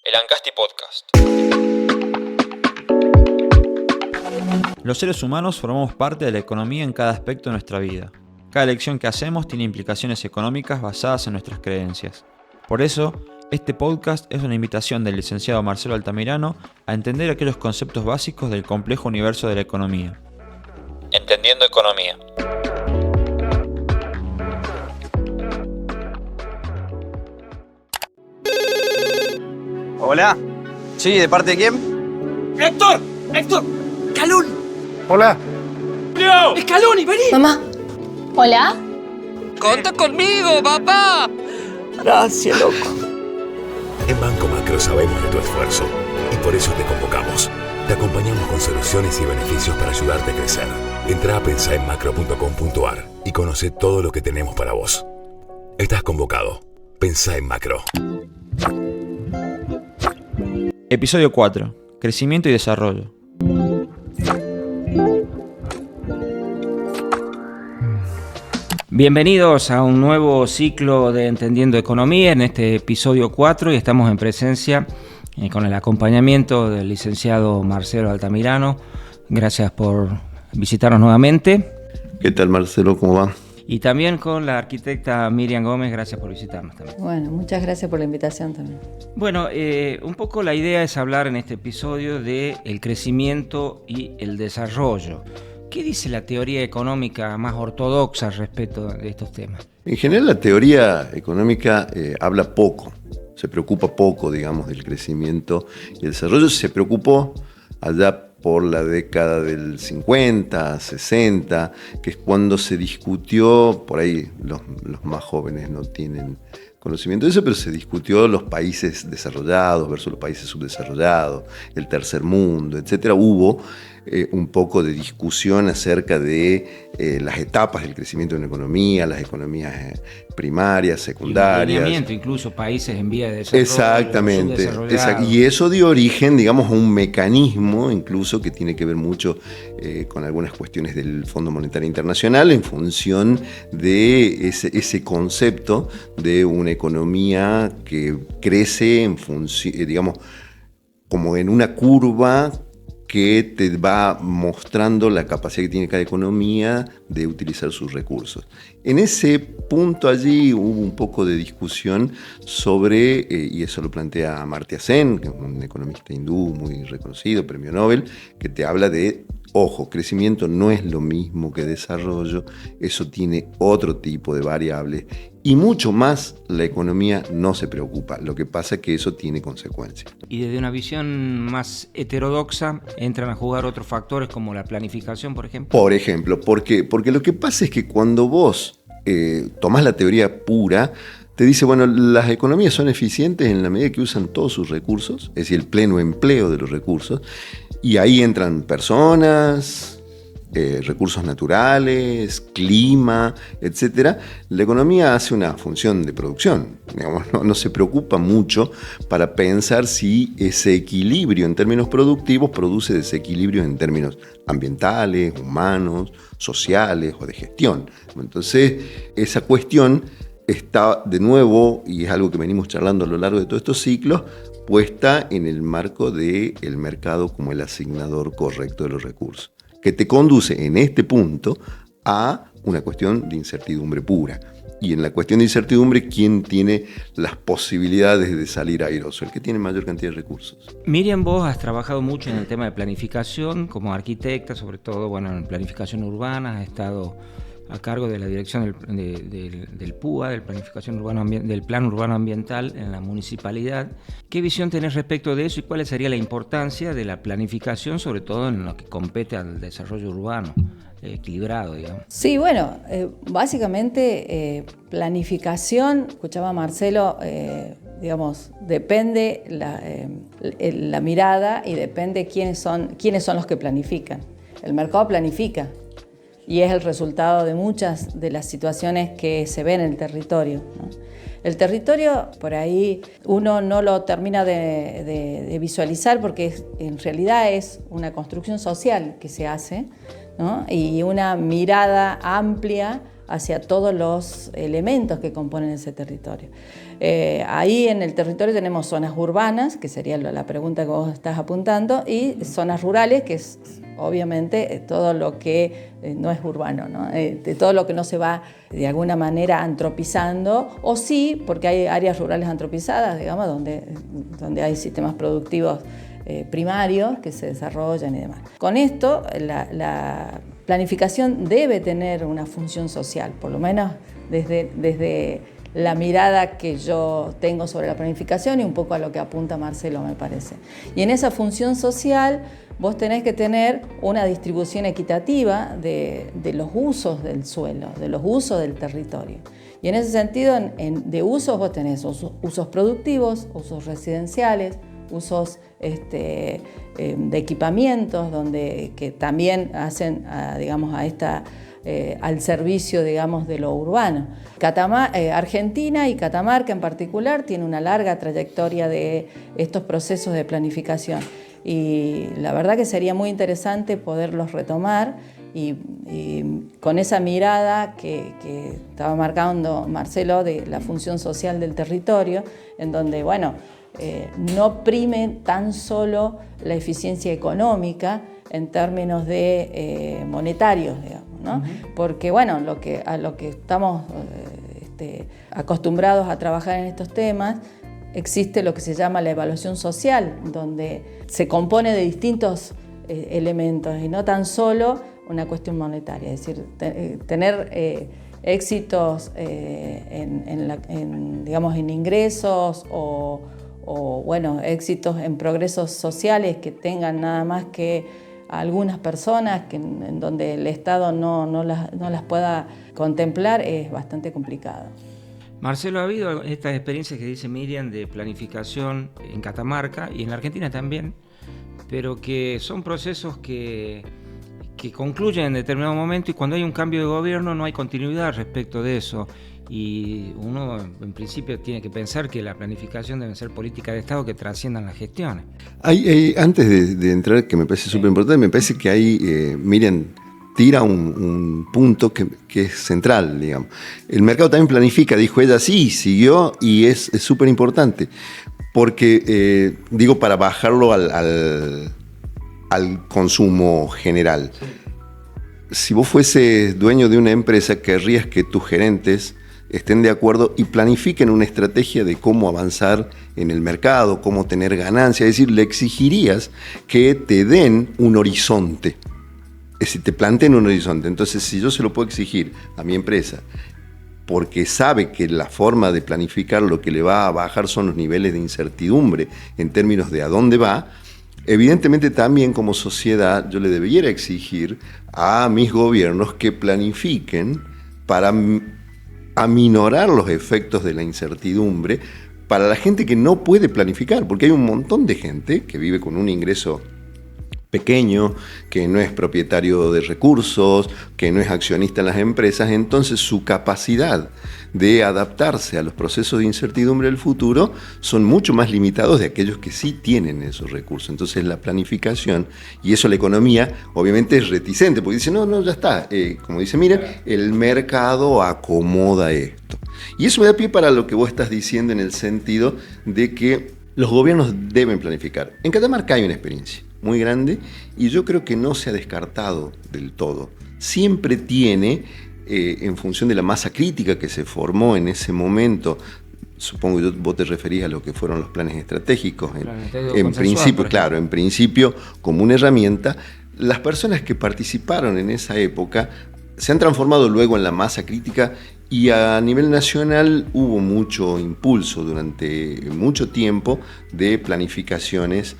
El Ancasti Podcast. Los seres humanos formamos parte de la economía en cada aspecto de nuestra vida. Cada elección que hacemos tiene implicaciones económicas basadas en nuestras creencias. Por eso, este podcast es una invitación del licenciado Marcelo Altamirano a entender aquellos conceptos básicos del complejo universo de la economía. Entendiendo economía. Hola. Sí, ¿de parte de quién? ¡Héctor! ¡Caluni! Hola. ¡Es Caluni, vení! Mamá. Hola. ¡Conta conmigo, papá! Gracias, loco. En Banco Macro sabemos de tu esfuerzo y por eso te convocamos. Te acompañamos con soluciones y beneficios para ayudarte a crecer. Entra a pensaenmacro.com.ar y conoce todo lo que tenemos para vos. Estás convocado. Pensá en Macro. Episodio 4. Crecimiento y desarrollo. Bienvenidos a un nuevo ciclo de Entendiendo Economía en este episodio 4 y estamos en presencia con el acompañamiento del licenciado Marcelo Altamirano. Gracias por visitarnos nuevamente. ¿Qué tal, Marcelo? ¿Cómo va? Y también con la arquitecta Miriam Gómez. Gracias por visitarnos también. Bueno, muchas gracias por la invitación también. Bueno, un poco la idea es hablar en este episodio del crecimiento y el desarrollo. ¿Qué dice la teoría económica más ortodoxa respecto de estos temas? En general, la teoría económica habla poco, se preocupa poco, digamos, del crecimiento y el desarrollo. Se preocupó allá por la década del 50, 60, que es cuando se discutió, por ahí los más jóvenes no tienen conocimiento de eso, pero se discutió los países desarrollados versus los países subdesarrollados, el tercer mundo, etcétera. Hubo un poco de discusión acerca de las etapas del crecimiento de una economía, las economías primarias, secundarias. Incluso países en vía de desarrollo. Exactamente. Y eso dio origen, digamos, a un mecanismo, incluso que tiene que ver mucho con algunas cuestiones del Fondo Monetario Internacional, en función de ese concepto de una economía que crece en función, digamos, como en una curva que te va mostrando la capacidad que tiene cada economía de utilizar sus recursos. En ese punto allí hubo un poco de discusión sobre, y eso lo plantea Amartya Sen, que es un economista hindú muy reconocido, premio Nobel, que te habla de, ojo, crecimiento no es lo mismo que desarrollo, eso tiene otro tipo de variables, y mucho más la economía no se preocupa, lo que pasa es que eso tiene consecuencias. Y desde una visión más heterodoxa entran a jugar otros factores como la planificación, por ejemplo. Por ejemplo, porque lo que pasa es que cuando vos tomás la teoría pura, te dice, bueno, las economías son eficientes en la medida que usan todos sus recursos, es decir, el pleno empleo de los recursos, y ahí entran personas, recursos naturales, clima, etc. La economía hace una función de producción, digamos, no se preocupa mucho para pensar si ese equilibrio en términos productivos produce desequilibrios en términos ambientales, humanos, sociales o de gestión. Entonces, esa cuestión está de nuevo, y es algo que venimos charlando a lo largo de todos estos ciclos, puesta en el marco del mercado como el asignador correcto de los recursos, que te conduce en este punto a una cuestión de incertidumbre pura. Y en la cuestión de incertidumbre, ¿quién tiene las posibilidades de salir airoso? El que tiene mayor cantidad de recursos. Miriam, vos has trabajado mucho en el tema de planificación como arquitecta, sobre todo en planificación urbana, has estado a cargo de la dirección del PUA, del Plan Urbano Ambiental en la municipalidad. ¿Qué visión tenés respecto de eso y cuál sería la importancia de la planificación, sobre todo en lo que compete al desarrollo urbano equilibrado, digamos? Sí, bueno, básicamente planificación, escuchaba a Marcelo, digamos, depende la mirada y depende quiénes son los que planifican. El mercado planifica y es el resultado de muchas de las situaciones que se ven en el territorio, ¿no? El territorio, por ahí, uno no lo termina de visualizar porque en realidad es una construcción social que se hace, ¿no? Y una mirada amplia hacia todos los elementos que componen ese territorio. Ahí en el territorio tenemos zonas urbanas, que sería la pregunta que vos estás apuntando, y zonas rurales, que es obviamente todo lo que no es urbano, ¿no? De todo lo que no se va de alguna manera antropizando, o sí, porque hay áreas rurales antropizadas, digamos, donde hay sistemas productivos primarios que se desarrollan y demás. Con esto, la planificación debe tener una función social, por lo menos desde la mirada que yo tengo sobre la planificación y un poco a lo que apunta Marcelo, me parece. Y en esa función social vos tenés que tener una distribución equitativa de los usos del suelo, de los usos del territorio. Y en ese sentido, de usos vos tenés usos productivos, usos residenciales, usos de equipamientos que también hacen al servicio, digamos, de lo urbano. Argentina y Catamarca en particular tiene una larga trayectoria de estos procesos de planificación y la verdad que sería muy interesante poderlos retomar y con esa mirada que estaba marcando Marcelo de la función social del territorio, en donde, no prime tan solo la eficiencia económica en términos de monetarios, digamos, ¿no? Porque, a lo que estamos acostumbrados a trabajar en estos temas, existe lo que se llama la evaluación social, donde se compone de distintos elementos y no tan solo una cuestión monetaria, es decir, tener éxitos en ingresos o éxitos en progresos sociales que tengan nada más que algunas personas en donde el Estado no las pueda contemplar es bastante complicado. Marcelo, ha habido estas experiencias que dice Miriam de planificación en Catamarca y en la Argentina también, pero que son procesos que concluyen en determinado momento y cuando hay un cambio de gobierno no hay continuidad respecto de eso. Y uno en principio tiene que pensar que la planificación debe ser política de Estado que trasciendan las gestiones. Antes de entrar, que me parece súper importante, me parece que ahí Miriam tira un punto que es central, digamos. El mercado también planifica, dijo ella, sí, siguió y es súper importante. Porque, para bajarlo al consumo general. Sí. Si vos fueses dueño de una empresa, querrías que tus gerentes estén de acuerdo y planifiquen una estrategia de cómo avanzar en el mercado, cómo tener ganancias. Es decir, le exigirías que te den un horizonte. Es decir, te planteen un horizonte. Entonces, si yo se lo puedo exigir a mi empresa, porque sabe que la forma de planificar lo que le va a bajar son los niveles de incertidumbre en términos de a dónde va, evidentemente también como sociedad yo le debiera exigir a mis gobiernos que planifiquen para aminorar los efectos de la incertidumbre para la gente que no puede planificar, porque hay un montón de gente que vive con un ingreso pequeño, que no es propietario de recursos, que no es accionista en las empresas, entonces su capacidad de adaptarse a los procesos de incertidumbre del futuro son mucho más limitados de aquellos que sí tienen esos recursos. Entonces la planificación, y eso la economía obviamente es reticente, porque dice, no, ya está, como dice, miren, el mercado acomoda esto. Y eso me da pie para lo que vos estás diciendo en el sentido de que los gobiernos deben planificar. En Catamarca hay una experiencia muy grande y yo creo que no se ha descartado del todo. Siempre tiene, en función de la masa crítica que se formó en ese momento, supongo que vos te referís a lo que fueron los planes estratégicos, en principio, claro, en principio como una herramienta, las personas que participaron en esa época se han transformado luego en la masa crítica y a nivel nacional hubo mucho impulso durante mucho tiempo de planificaciones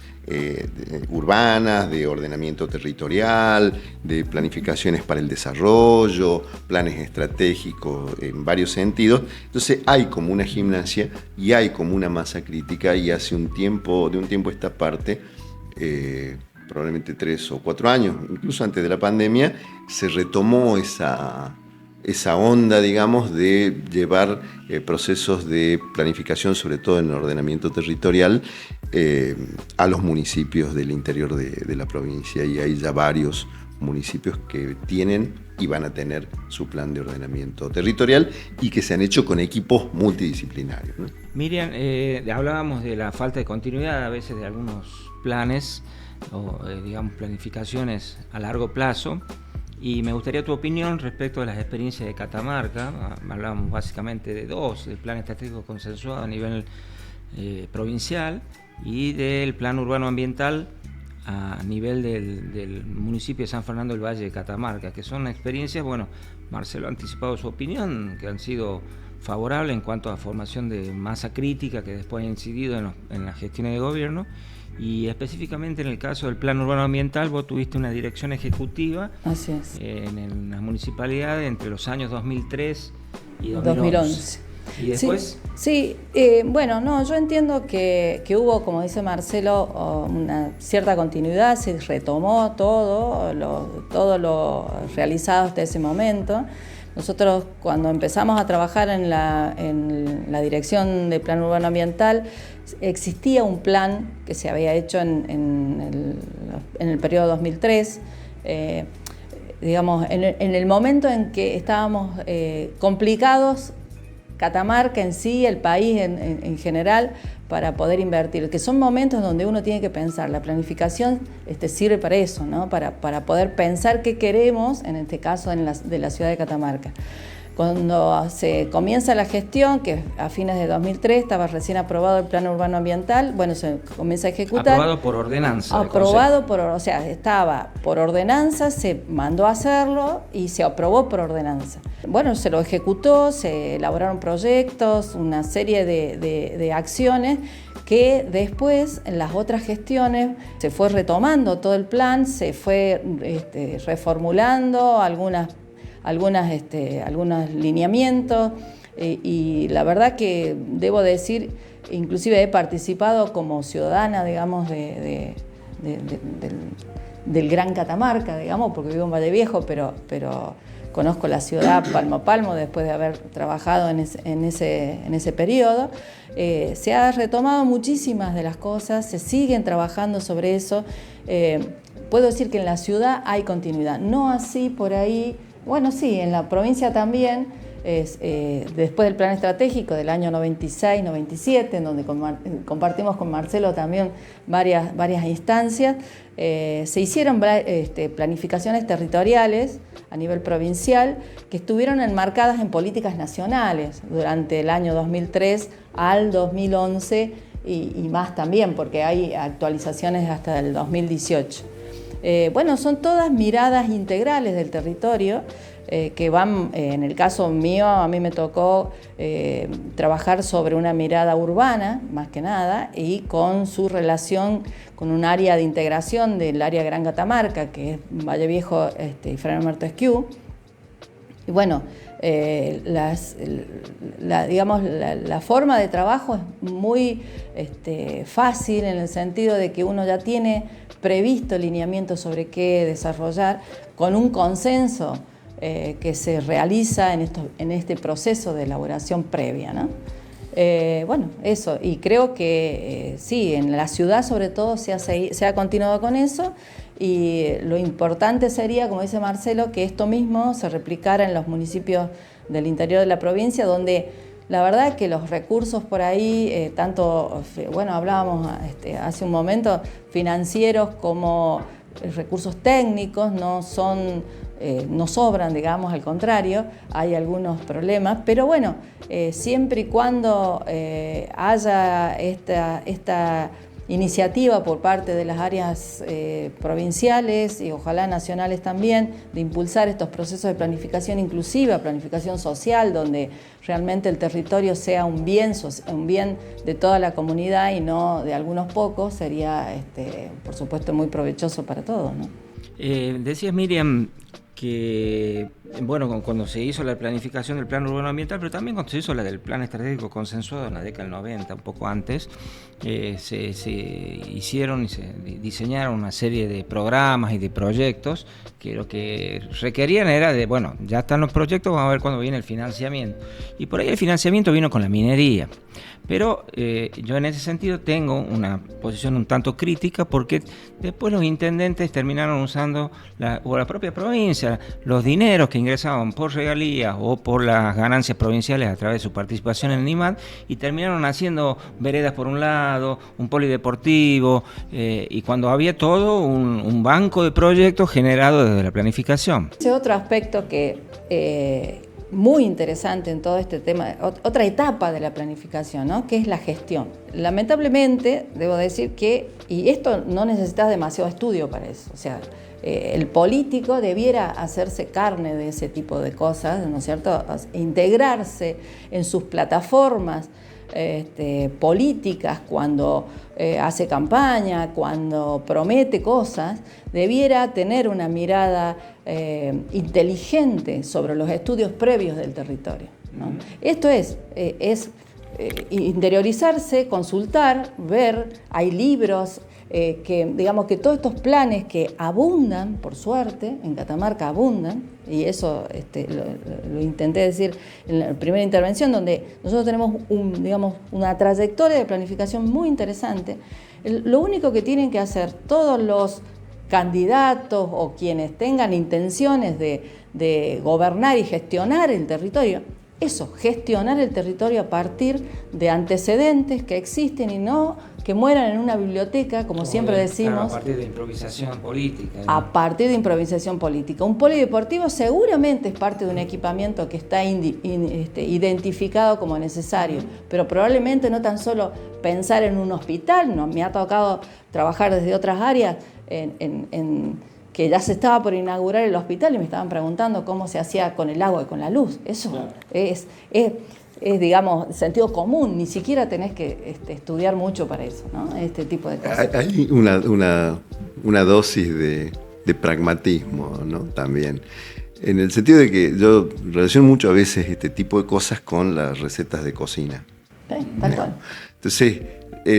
urbanas, de ordenamiento territorial, de planificaciones para el desarrollo, planes estratégicos en varios sentidos. Entonces hay como una gimnasia y hay como una masa crítica y hace un tiempo, de un tiempo a esta parte, probablemente 3 o 4 años, incluso antes de la pandemia, se retomó esa onda, digamos, de llevar procesos de planificación, sobre todo en el ordenamiento territorial, a los municipios del interior de la provincia, y hay ya varios municipios que tienen y van a tener su plan de ordenamiento territorial y que se han hecho con equipos multidisciplinarios, ¿no? Miriam, hablábamos de la falta de continuidad a veces de algunos planes o digamos planificaciones a largo plazo, y me gustaría tu opinión respecto a las experiencias de Catamarca. Hablábamos básicamente de dos: del plan estratégico consensuado a nivel provincial y del plan urbano ambiental a nivel del municipio de San Fernando del Valle de Catamarca, que son experiencias, bueno, Marcelo ha anticipado su opinión, que han sido favorables en cuanto a formación de masa crítica que después ha incidido en las gestiones de gobierno, y específicamente en el caso del plan urbano ambiental vos tuviste una dirección ejecutiva. Así es. En las municipalidades entre los años 2003 y 2011. ¿Y después? Sí, bueno, no, yo entiendo que hubo, como dice Marcelo, una cierta continuidad, se retomó todo lo realizado hasta ese momento. Nosotros, cuando empezamos a trabajar en la dirección de plan urbano ambiental, existía un plan que se había hecho en el periodo 2003. Digamos, en el momento en que estábamos complicados, Catamarca en sí, el país en general, para poder invertir, que son momentos donde uno tiene que pensar. La planificación sirve para eso, ¿no? Para poder pensar qué queremos, en este caso de la ciudad de Catamarca. Cuando se comienza la gestión, que a fines de 2003 estaba recién aprobado el plan urbano ambiental, bueno, se comienza a ejecutar. Aprobado por ordenanza. O sea, estaba por ordenanza, se mandó a hacerlo y se aprobó por ordenanza. Bueno, se lo ejecutó, se elaboraron proyectos, una serie de acciones que después en las otras gestiones se fue retomando todo el plan, se fue reformulando algunos lineamientos, y la verdad que debo decir, inclusive he participado como ciudadana, digamos, del Gran Catamarca, digamos, porque vivo en Valle Viejo, pero conozco la ciudad palmo a palmo después de haber trabajado en ese periodo. Se ha retomado muchísimas de las cosas, se siguen trabajando sobre eso. Puedo decir que en la ciudad hay continuidad, no así por ahí. Bueno, sí, en la provincia también, después del plan estratégico del año 96-97, en donde compartimos con Marcelo también varias instancias, se hicieron planificaciones territoriales a nivel provincial que estuvieron enmarcadas en políticas nacionales durante el año 2003 al 2011 y más también, porque hay actualizaciones hasta el 2018. Bueno, son todas miradas integrales del territorio que van, en el caso mío, a mí me tocó trabajar sobre una mirada urbana, más que nada, y con su relación con un área de integración del área Gran Catamarca, que es Valle Viejo y Fernando Alberto Esquiú. Y bueno, la forma de trabajo es muy fácil, en el sentido de que uno ya tiene previsto lineamientos sobre qué desarrollar, con un consenso que se realiza en este proceso de elaboración previa, ¿no? Bueno, eso, y creo que sí, en la ciudad sobre todo se ha continuado con eso, y lo importante sería, como dice Marcelo, que esto mismo se replicara en los municipios del interior de la provincia, donde la verdad es que los recursos por ahí, tanto, bueno, hablábamos hace un momento, financieros como recursos técnicos, no sobran, digamos, al contrario, hay algunos problemas, pero bueno, siempre y cuando haya esta iniciativa por parte de las áreas provinciales y ojalá nacionales también, de impulsar estos procesos de planificación inclusiva, planificación social, donde realmente el territorio sea un bien de toda la comunidad y no de algunos pocos, sería, por supuesto, muy provechoso para todos, ¿no? Decías, Miriam, que Bueno, cuando se hizo la planificación del plan urbano ambiental, pero también cuando se hizo la del plan estratégico consensuado en la década del 90, un poco antes, se hicieron y se diseñaron una serie de programas y de proyectos que lo que requerían era de, bueno, ya están los proyectos, vamos a ver cuándo viene el financiamiento. Y por ahí el financiamiento vino con la minería. Pero yo en ese sentido tengo una posición un tanto crítica porque después los intendentes terminaron usando, o la propia provincia, los dineros que ingresaban por regalías o por las ganancias provinciales a través de su participación en el IMAD y terminaron haciendo veredas por un lado, un polideportivo y cuando había todo un banco de proyectos generado desde la planificación. Ese otro aspecto que muy interesante en todo este tema, otra etapa de la planificación, ¿no? Que es la gestión. Lamentablemente, debo decir que, y esto no necesitas demasiado estudio para eso, o sea, el político debiera hacerse carne de ese tipo de cosas, ¿no es cierto? Integrarse en sus plataformas políticas cuando hace campaña, cuando promete cosas, debiera tener una mirada inteligente sobre los estudios previos del territorio, ¿no? Esto es interiorizarse, consultar, ver, hay libros, que digamos que todos estos planes que abundan, por suerte, en Catamarca abundan, y eso lo intenté decir en la primera intervención, donde nosotros tenemos una trayectoria de planificación muy interesante. Lo único que tienen que hacer todos los candidatos o quienes tengan intenciones de gobernar y gestionar el territorio, gestionar el territorio a partir de antecedentes que existen y no que mueran en una biblioteca, como siempre decimos. A partir de improvisación política, ¿no? A partir de improvisación política. Un polideportivo seguramente es parte de un equipamiento que está identificado como necesario, pero probablemente no tan solo pensar en un hospital. Me ha tocado trabajar desde otras áreas que ya se estaba por inaugurar el hospital y me estaban preguntando cómo se hacía con el agua y con la luz. Eso claro. es digamos, sentido común, ni siquiera tenés que estudiar mucho para eso, ¿no? Este tipo de cosas. Hay una dosis de pragmatismo, ¿no? También, en el sentido de que yo relaciono mucho a veces este tipo de cosas con las recetas de cocina. Tal cual. Entonces,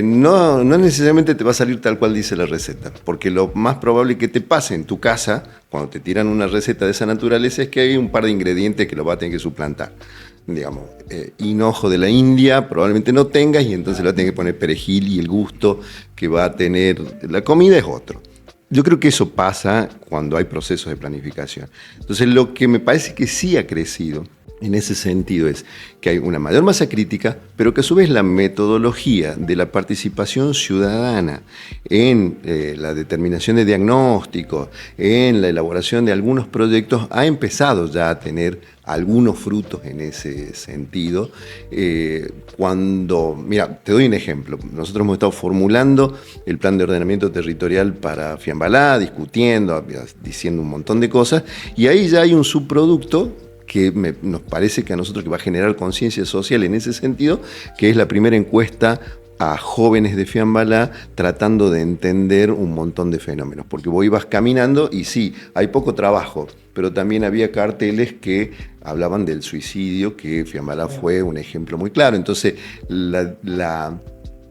no necesariamente te va a salir tal cual dice la receta, porque lo más probable que te pase en tu casa, cuando te tiran una receta de esa naturaleza, es que hay un par de ingredientes que lo va a tener que suplantar. Digamos, hinojo de la India probablemente no tengas y entonces le va a tener que poner perejil y el gusto que va a tener la comida es otro. Yo creo que eso pasa cuando hay procesos de planificación. Entonces, lo que me parece que sí ha crecido en ese sentido es que hay una mayor masa crítica, pero que a su vez la metodología de la participación ciudadana en la determinación de diagnósticos, en la elaboración de algunos proyectos, ha empezado ya a tener algunos frutos en ese sentido. Mira, te doy un ejemplo. Nosotros hemos estado formulando el plan de ordenamiento territorial para Fiambalá, discutiendo, diciendo un montón de cosas, y ahí ya hay un subproducto que nos parece que a nosotros que va a generar conciencia social en ese sentido, que es la primera encuesta a jóvenes de Fiambalá tratando de entender un montón de fenómenos. Porque vos ibas caminando y sí, hay poco trabajo, pero también había carteles que hablaban del suicidio, que Fiambalá fue un ejemplo muy claro. Entonces, el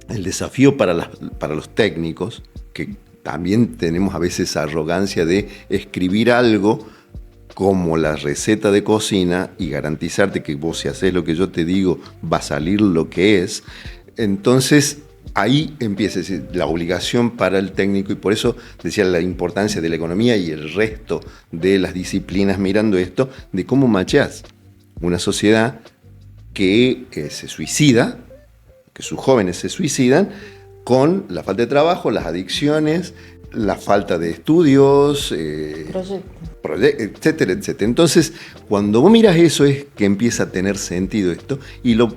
desafío para los técnicos, que también tenemos a veces arrogancia de escribir algo como la receta de cocina y garantizarte que vos, si haces lo que yo te digo, va a salir lo que es. Entonces, ahí empieza la obligación para el técnico, y por eso decía la importancia de la economía y el resto de las disciplinas mirando esto, de cómo macheás una sociedad que se suicida, que sus jóvenes se suicidan, con la falta de trabajo, las adicciones, la falta de estudios, etcétera, etcétera. Entonces, cuando vos miras eso es que empieza a tener sentido esto y lo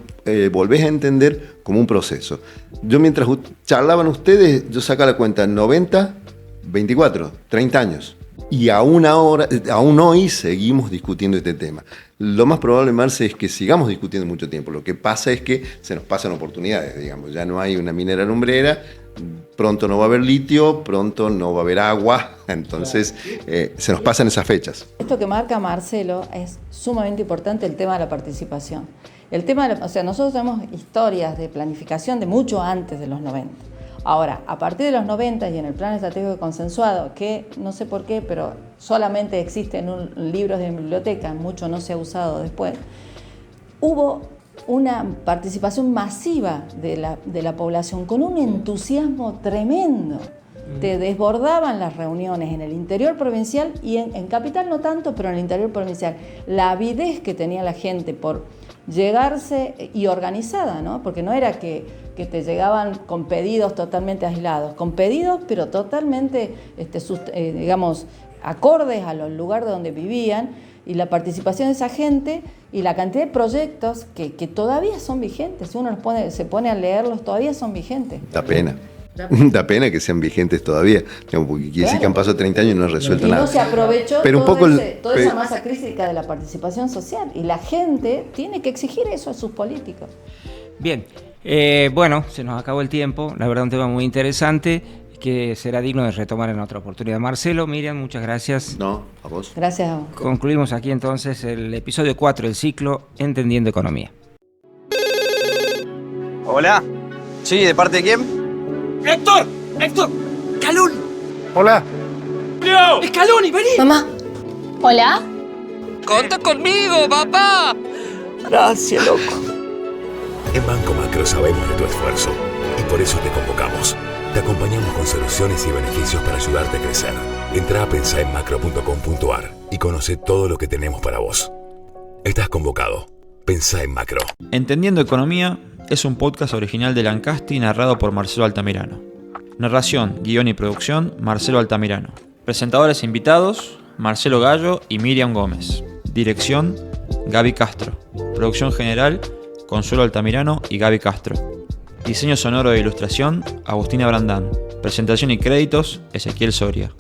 volvés a entender como un proceso. Yo mientras charlaban ustedes, yo sacaba la cuenta 90, 24, 30 años. Y aún hoy seguimos discutiendo este tema. Lo más probable, Marce, es que sigamos discutiendo mucho tiempo. Lo que pasa es que se nos pasan oportunidades, digamos. Ya no hay una minera lumbrera, pronto no va a haber litio, pronto no va a haber agua, entonces se nos pasan esas fechas. Esto que marca Marcelo es sumamente importante, el tema de la participación. El tema o sea, nosotros tenemos historias de planificación de mucho antes de los 90. Ahora, a partir de los 90 y en el Plan Estratégico Consensuado, que no sé por qué, pero solamente existe en libros de biblioteca, mucho no se ha usado después, hubo una participación masiva de la población con un entusiasmo tremendo. Te desbordaban las reuniones en el interior provincial y en capital no tanto, pero en el interior provincial. La avidez que tenía la gente por llegarse y organizada, ¿no? Porque no era que te llegaban con pedidos totalmente aislados, con pedidos pero totalmente, digamos, acordes a los lugares donde vivían, y la participación de esa gente y la cantidad de proyectos que todavía son vigentes. Si uno se pone a leerlos, todavía son vigentes. Da pena que sean vigentes todavía, porque quiere decir que han pasado 30 años y no han resuelto nada. Y no se aprovechó pero toda esa masa crítica de la participación social, y la gente tiene que exigir eso a sus políticos. Bien, bueno, se nos acabó el tiempo, la verdad un tema muy interesante que será digno de retomar en otra oportunidad. Marcelo, Miriam, muchas gracias. No, a vos. Gracias a vos. Concluimos aquí entonces el episodio 4 del ciclo Entendiendo Economía. Hola. Sí, ¿de parte de quién? ¡Héctor! ¡Caluni! Hola. ¡Scaloni, vení! Mamá. Hola. ¡Conta conmigo, papá! Gracias, loco. En Banco Macro sabemos de tu esfuerzo y por eso te convocamos. Te acompañamos con soluciones y beneficios para ayudarte a crecer. Entra a pensaenmacro.com.ar y conoce todo lo que tenemos para vos. Estás convocado. Pensá en Macro. Entendiendo Economía es un podcast original de Lancasti narrado por Marcelo Altamirano. Narración, guión y producción, Marcelo Altamirano. Presentadores e invitados, Marcelo Gallo y Miriam Gómez. Dirección, Gaby Castro. Producción general, Consuelo Altamirano y Gaby Castro. Diseño sonoro e ilustración, Agustina Brandán. Presentación y créditos, Ezequiel Soria.